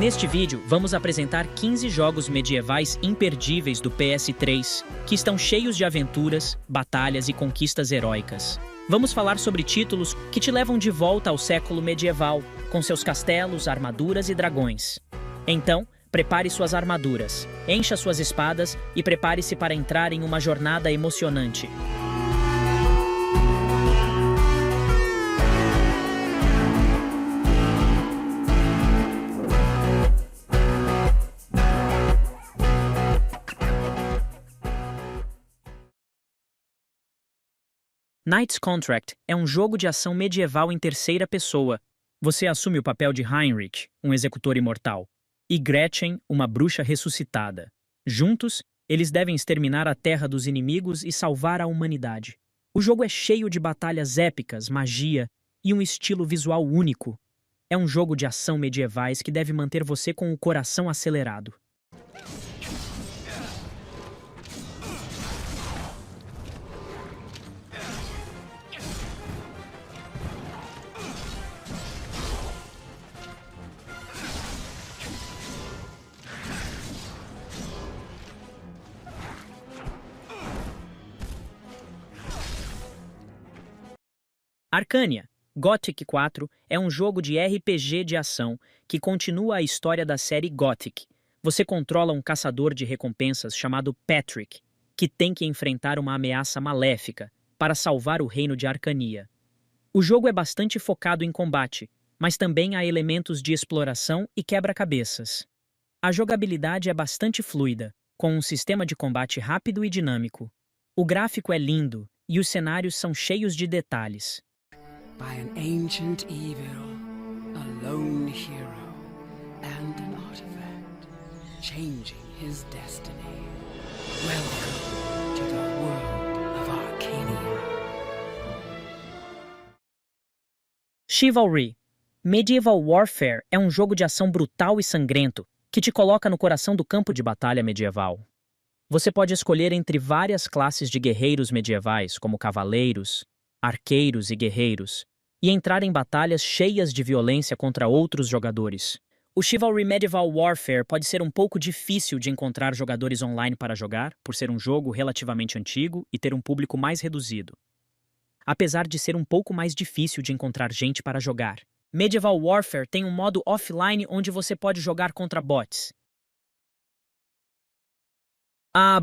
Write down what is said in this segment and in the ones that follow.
Neste vídeo, vamos apresentar 15 jogos medievais imperdíveis do PS3, que estão cheios de aventuras, batalhas e conquistas heróicas. Vamos falar sobre títulos que te levam de volta ao século medieval, com seus castelos, armaduras e dragões. Então, prepare suas armaduras, encha suas espadas e prepare-se para entrar em uma jornada emocionante. Knight's Contract é um jogo de ação medieval em terceira pessoa. Você assume o papel de Heinrich, um executor imortal, e Gretchen, uma bruxa ressuscitada. Juntos, eles devem exterminar a terra dos inimigos e salvar a humanidade. O jogo é cheio de batalhas épicas, magia e um estilo visual único. É um jogo de ação medievais que deve manter você com o coração acelerado. Arcania, Gothic 4 é um jogo de RPG de ação que continua a história da série Gothic. Você controla um caçador de recompensas chamado Patrick, que tem que enfrentar uma ameaça maléfica para salvar o reino de Arcania. O jogo é bastante focado em combate, mas também há elementos de exploração e quebra-cabeças. A jogabilidade é bastante fluida, com um sistema de combate rápido e dinâmico. O gráfico é lindo e os cenários são cheios de detalhes. By an ancient evil, a lone hero, and an artifact, changing his destiny. Welcome to the world of Arcania. Chivalry. Medieval Warfare é um jogo de ação brutal e sangrento que te coloca no coração do campo de batalha medieval. Você pode escolher entre várias classes de guerreiros medievais, como cavaleiros, arqueiros e guerreiros, e entrar em batalhas cheias de violência contra outros jogadores. O Chivalry Medieval Warfare pode ser um pouco difícil de encontrar jogadores online para jogar, por ser um jogo relativamente antigo e ter um público mais reduzido. Apesar de ser um pouco mais difícil de encontrar gente para jogar, Medieval Warfare tem um modo offline onde você pode jogar contra bots.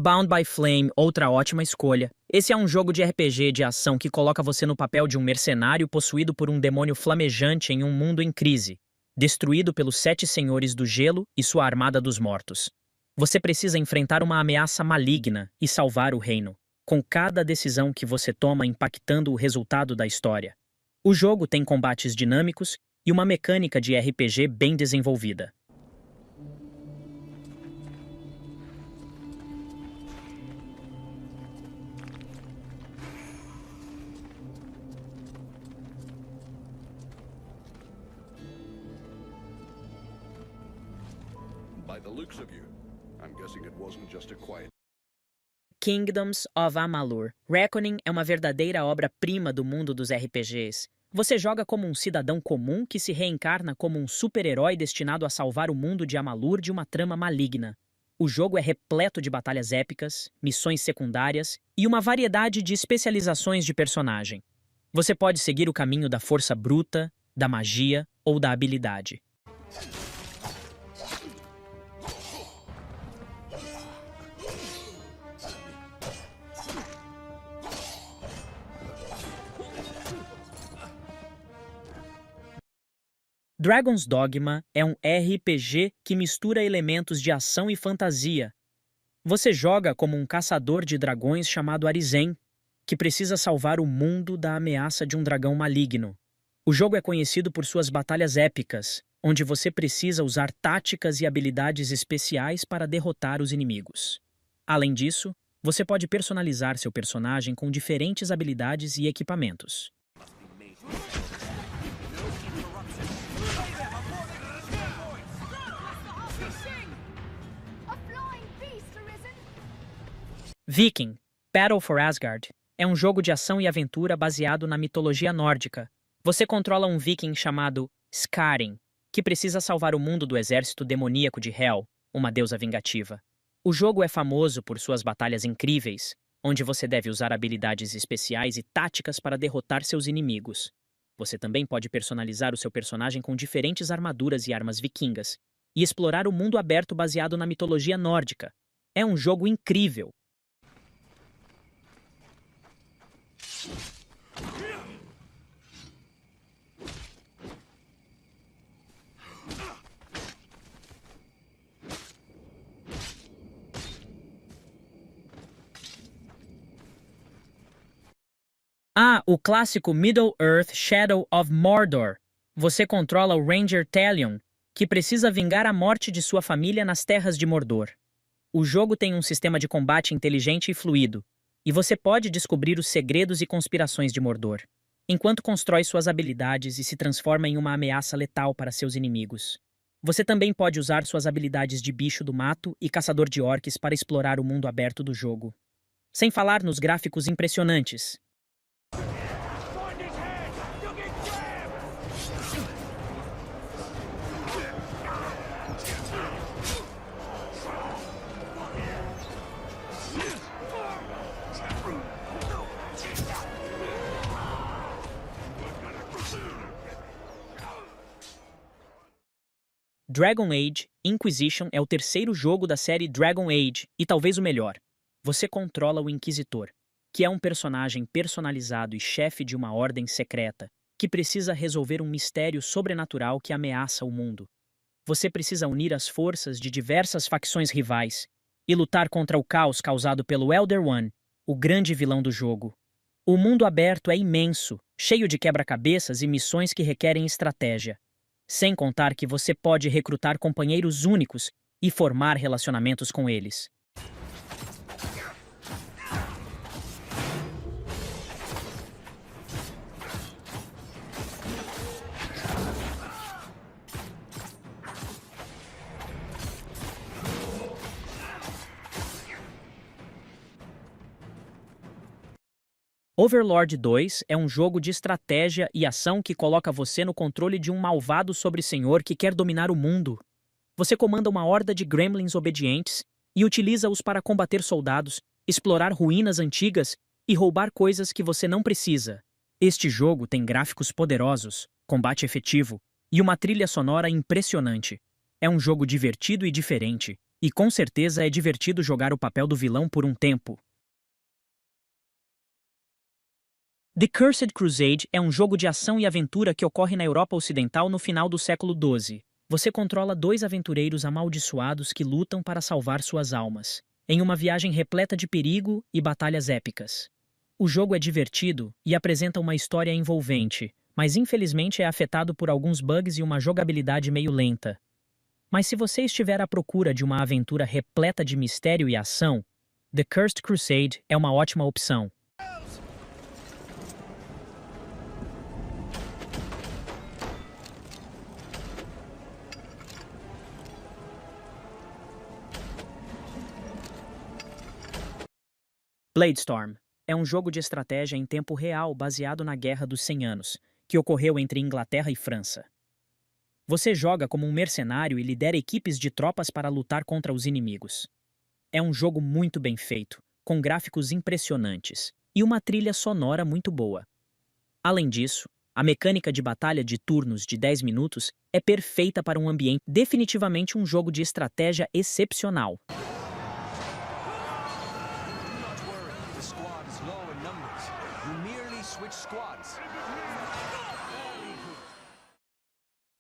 Bound by Flame, outra ótima escolha. Esse é um jogo de RPG de ação que coloca você no papel de um mercenário possuído por um demônio flamejante em um mundo em crise, destruído pelos 7 senhores do gelo e sua armada dos mortos. Você precisa enfrentar uma ameaça maligna e salvar o reino, com cada decisão que você toma impactando o resultado da história. O jogo tem combates dinâmicos e uma mecânica de RPG bem desenvolvida. By the looks of you, I'm guessing it wasn't just a quiet. Kingdoms of Amalur. Reckoning é uma verdadeira obra-prima do mundo dos RPGs. Você joga como um cidadão comum que se reencarna como um super-herói destinado a salvar o mundo de Amalur de uma trama maligna. O jogo é repleto de batalhas épicas, missões secundárias e uma variedade de especializações de personagem. Você pode seguir o caminho da força bruta, da magia ou da habilidade. Dragon's Dogma é um RPG que mistura elementos de ação e fantasia. Você joga como um caçador de dragões chamado Arizen, que precisa salvar o mundo da ameaça de um dragão maligno. O jogo é conhecido por suas batalhas épicas, onde você precisa usar táticas e habilidades especiais para derrotar os inimigos. Além disso, você pode personalizar seu personagem com diferentes habilidades e equipamentos. Viking, Battle for Asgard, é um jogo de ação e aventura baseado na mitologia nórdica. Você controla um viking chamado Skarin, que precisa salvar o mundo do exército demoníaco de Hel, uma deusa vingativa. O jogo é famoso por suas batalhas incríveis, onde você deve usar habilidades especiais e táticas para derrotar seus inimigos. Você também pode personalizar o seu personagem com diferentes armaduras e armas vikingas, e explorar o mundo aberto baseado na mitologia nórdica. É um jogo incrível! O clássico Middle-earth Shadow of Mordor. Você controla o Ranger Talion, que precisa vingar a morte de sua família nas terras de Mordor. O jogo tem um sistema de combate inteligente e fluido, e você pode descobrir os segredos e conspirações de Mordor, enquanto constrói suas habilidades e se transforma em uma ameaça letal para seus inimigos. Você também pode usar suas habilidades de bicho do mato e caçador de orques para explorar o mundo aberto do jogo. Sem falar nos gráficos impressionantes. Dragon Age Inquisition é o terceiro jogo da série Dragon Age, e talvez o melhor. Você controla o Inquisitor, que é um personagem personalizado e chefe de uma ordem secreta, que precisa resolver um mistério sobrenatural que ameaça o mundo. Você precisa unir as forças de diversas facções rivais e lutar contra o caos causado pelo Elder One, o grande vilão do jogo. O mundo aberto é imenso, cheio de quebra-cabeças e missões que requerem estratégia. Sem contar que você pode recrutar companheiros únicos e formar relacionamentos com eles. Overlord 2 é um jogo de estratégia e ação que coloca você no controle de um malvado sobre-senhor que quer dominar o mundo. Você comanda uma horda de gremlins obedientes e utiliza-os para combater soldados, explorar ruínas antigas e roubar coisas que você não precisa. Este jogo tem gráficos poderosos, combate efetivo e uma trilha sonora impressionante. É um jogo divertido e diferente, e com certeza é divertido jogar o papel do vilão por um tempo. The Cursed Crusade é um jogo de ação e aventura que ocorre na Europa Ocidental no final do século XII. Você controla dois aventureiros amaldiçoados que lutam para salvar suas almas, em uma viagem repleta de perigo e batalhas épicas. O jogo é divertido e apresenta uma história envolvente, mas infelizmente é afetado por alguns bugs e uma jogabilidade meio lenta. Mas se você estiver à procura de uma aventura repleta de mistério e ação, The Cursed Crusade é uma ótima opção. Bladestorm é um jogo de estratégia em tempo real baseado na Guerra dos 100 Anos, que ocorreu entre Inglaterra e França. Você joga como um mercenário e lidera equipes de tropas para lutar contra os inimigos. É um jogo muito bem feito, com gráficos impressionantes e uma trilha sonora muito boa. Além disso, a mecânica de batalha de turnos de 10 minutos é perfeita para um ambiente, definitivamente um jogo de estratégia excepcional.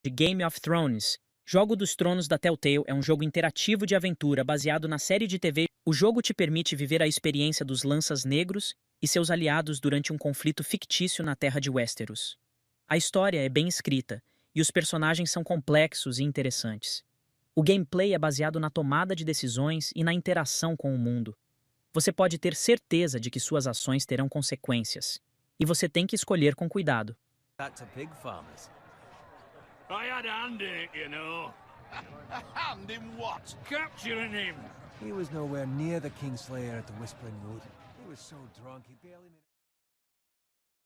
De Game of Thrones, Jogo dos Tronos da Telltale é um jogo interativo de aventura baseado na série de TV. O jogo te permite viver a experiência dos Lanças Negros e seus aliados durante um conflito fictício na Terra de Westeros. A história é bem escrita e os personagens são complexos e interessantes. O gameplay é baseado na tomada de decisões e na interação com o mundo. Você pode ter certeza de que suas ações terão consequências, e você tem que escolher com cuidado. I had a hand in it, you know. A hand in what? Capturing him. He was nowhere near the Kingslayer at the Whispering Wood. He was so drunk he barely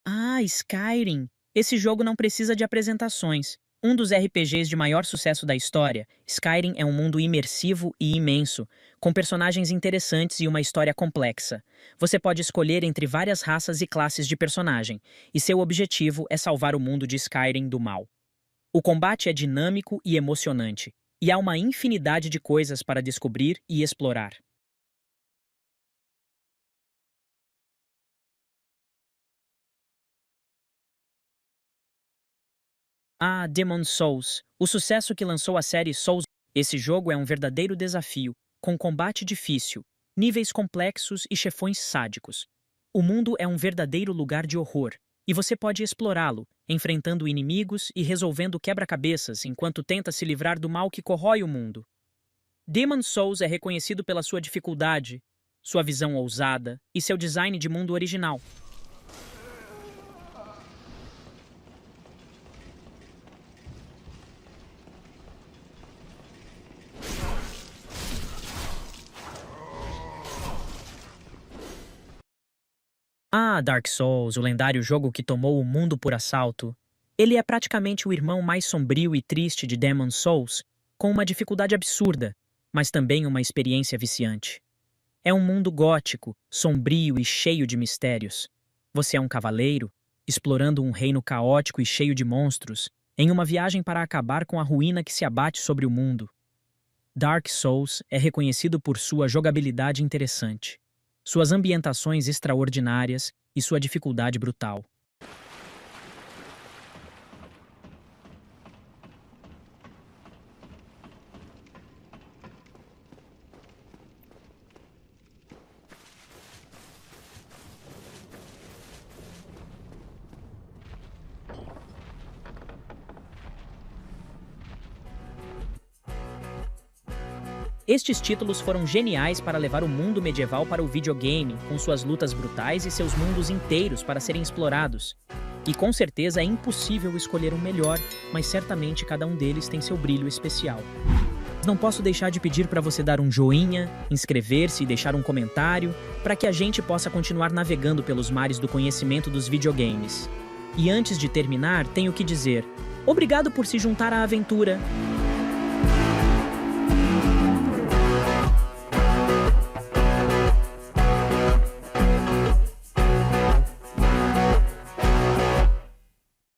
made... Skyrim! Esse jogo não precisa de apresentações. Um dos RPGs de maior sucesso da história, Skyrim é um mundo imersivo e imenso, com personagens interessantes e uma história complexa. Você pode escolher entre várias raças e classes de personagem, e seu objetivo é salvar o mundo de Skyrim do mal. O combate é dinâmico e emocionante, e há uma infinidade de coisas para descobrir e explorar. Demon's Souls, o sucesso que lançou a série Souls. Esse jogo é um verdadeiro desafio, com combate difícil, níveis complexos e chefões sádicos. O mundo é um verdadeiro lugar de horror, e você pode explorá-lo, enfrentando inimigos e resolvendo quebra-cabeças enquanto tenta se livrar do mal que corrói o mundo. Demon's Souls é reconhecido pela sua dificuldade, sua visão ousada e seu design de mundo original. Dark Souls, o lendário jogo que tomou o mundo por assalto. Ele é praticamente o irmão mais sombrio e triste de Demon's Souls, com uma dificuldade absurda, mas também uma experiência viciante. É um mundo gótico, sombrio e cheio de mistérios. Você é um cavaleiro, explorando um reino caótico e cheio de monstros, em uma viagem para acabar com a ruína que se abate sobre o mundo. Dark Souls é reconhecido por sua jogabilidade interessante, suas ambientações extraordinárias e sua dificuldade brutal. Estes títulos foram geniais para levar o mundo medieval para o videogame, com suas lutas brutais e seus mundos inteiros para serem explorados. E com certeza é impossível escolher um melhor, mas certamente cada um deles tem seu brilho especial. Não posso deixar de pedir para você dar um joinha, inscrever-se e deixar um comentário, para que a gente possa continuar navegando pelos mares do conhecimento dos videogames. E antes de terminar, tenho que dizer: obrigado por se juntar à aventura!